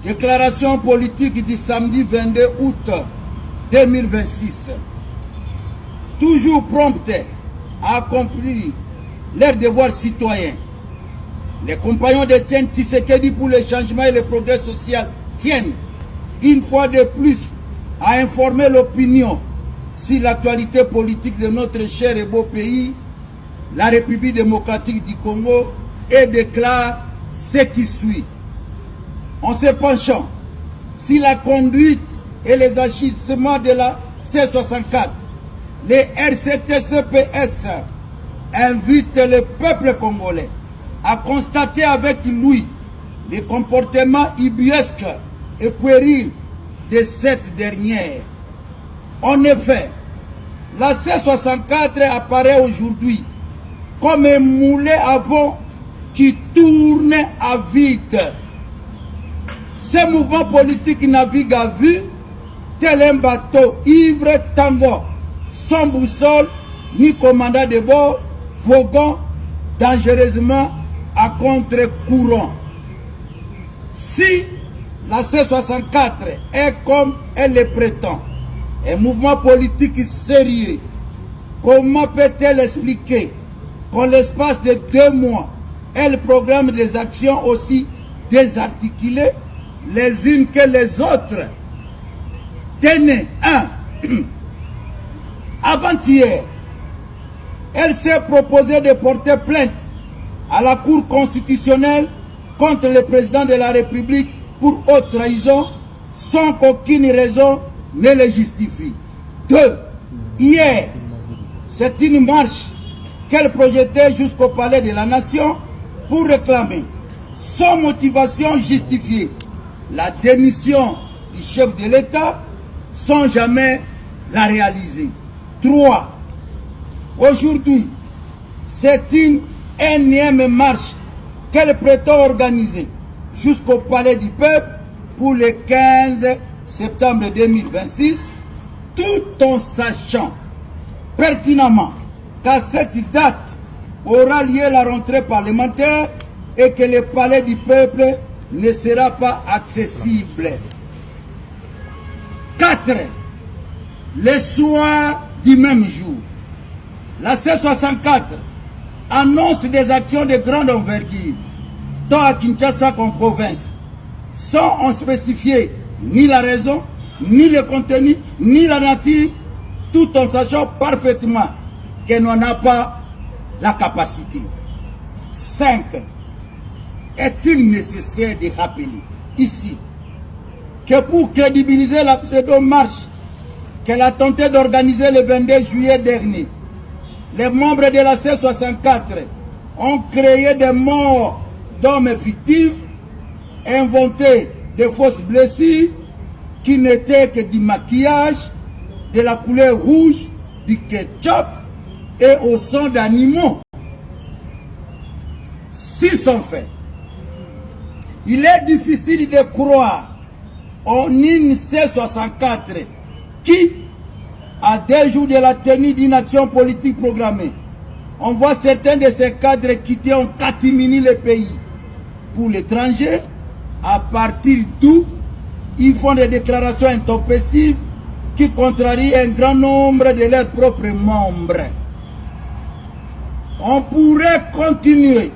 Déclaration politique du samedi 22 août 2026. Toujours prompte à accomplir leurs devoirs citoyens. Les compagnons de Etienne Tshisekedi pour le changement et le progrès social tiennent une fois de plus à informer l'opinion sur l'actualité politique de notre cher et beau pays, la République démocratique du Congo, et déclare ce qui suit. En se penchant sur la conduite et les agissements de la C64, les RCT-CPS invitent le peuple congolais à constater avec lui les comportements ubuesques et puérils de cette dernière. En effet, la C64 apparaît aujourd'hui comme un moulin à vent qui tourne à vide. Ce mouvement politique navigue à vue, tel un bateau ivre tanguant, sans boussole ni commandant de bord, voguant dangereusement à contre-courant. Si la C64 est, comme elle le prétend, un mouvement politique sérieux, comment peut-elle expliquer qu'en l'espace de 2 mois, elle programme des actions aussi désarticulées les unes que les autres? Tenez, avant-hier, elle s'est proposée de porter plainte à la Cour constitutionnelle contre le président de la République pour haute trahison sans qu'aucune raison ne le justifie. 2. Hier, c'est une marche qu'elle projetait jusqu'au palais de la Nation pour réclamer, sans motivation justifiée, la démission du chef de l'État sans jamais la réaliser. 3. Aujourd'hui, c'est une énième marche qu'elle prétend organiser jusqu'au palais du peuple pour le 15 septembre 2026, tout en sachant pertinemment qu'à cette date aura lieu la rentrée parlementaire et que le palais du peuple ne sera pas accessible. 4. Le soir du même jour, la C64 annonce des actions de grande envergure, tant à Kinshasa qu'en province, sans en spécifier ni la raison, ni le contenu, ni la nature, tout en sachant parfaitement qu'elle n'en a pas la capacité. 5. Est-il nécessaire de rappeler ici que pour crédibiliser la pseudo-marche qu'elle a tenté d'organiser le 22 juillet dernier, les membres de la C64 ont créé des morts d'hommes fictifs, inventé de fausses blessures qui n'étaient que du maquillage, de la couleur rouge, du ketchup et au sang d'animaux. Si sont faits, il est difficile de croire en une C64 qui, à 2 jours de la tenue d'une action politique programmée, on voit certains de ces cadres quitter en catimini le pays pour l'étranger, à partir d'où ils font des déclarations intempestives qui contrarient un grand nombre de leurs propres membres. On pourrait continuer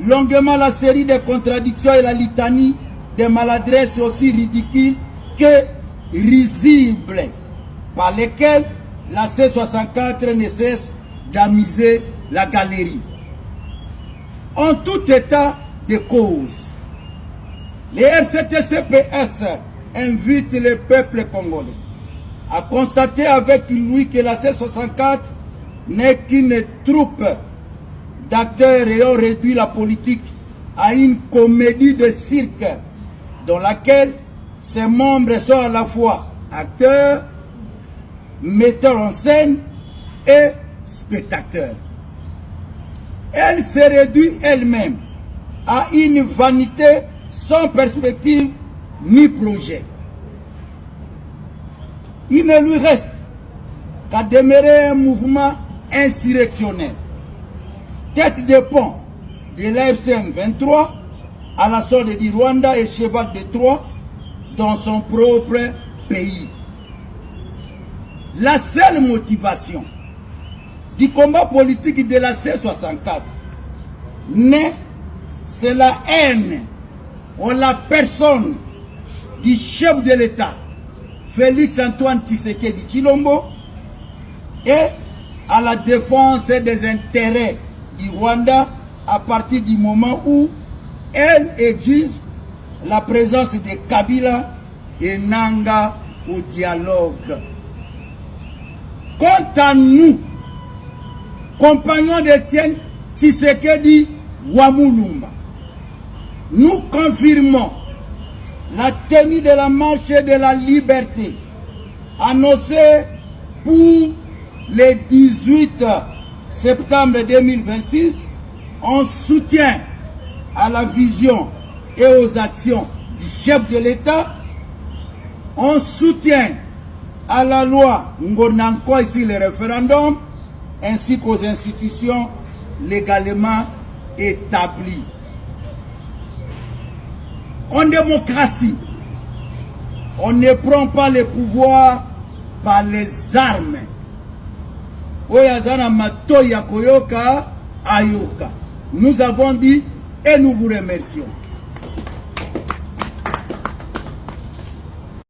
longuement la série de contradictions et la litanie des maladresses aussi ridicules que risibles par lesquelles la C64 ne cesse d'amuser la galerie. En tout état de cause, les RCT-CPS invitent le peuple congolais à constater avec lui que la C64 n'est qu'une troupe d'acteurs ayant réduit la politique à une comédie de cirque dans laquelle ses membres sont à la fois acteurs, metteurs en scène et spectateurs. Elle se réduit elle-même à une vanité sans perspective ni projet. Il ne lui reste qu'à demeurer un mouvement insurrectionnel, tête de pont de l'AFCM 23 à la sorte du Rwanda et cheval de Troie dans son propre pays. La seule motivation du combat politique de la C64 c'est la haine en la personne du chef de l'État, Félix Antoine Tshisekedi Tshilombo, et à la défense des intérêts du Rwanda à partir du moment où elle exige la présence de Kabila et Nanga au dialogue. Quant à nous, compagnons d'Étienne Tshisekedi Wamulumba, nous confirmons la tenue de la marche de la liberté annoncée pour le 18 septembre 2026 en soutien à la vision et aux actions du chef de l'État, en soutien à la loi Ngonanko, ici le référendum, ainsi qu'aux institutions légalement établies. En démocratie, on ne prend pas le pouvoir par les armes. Oyazana Matoya Koyoka Ayoka. Nous avons dit et nous vous remercions.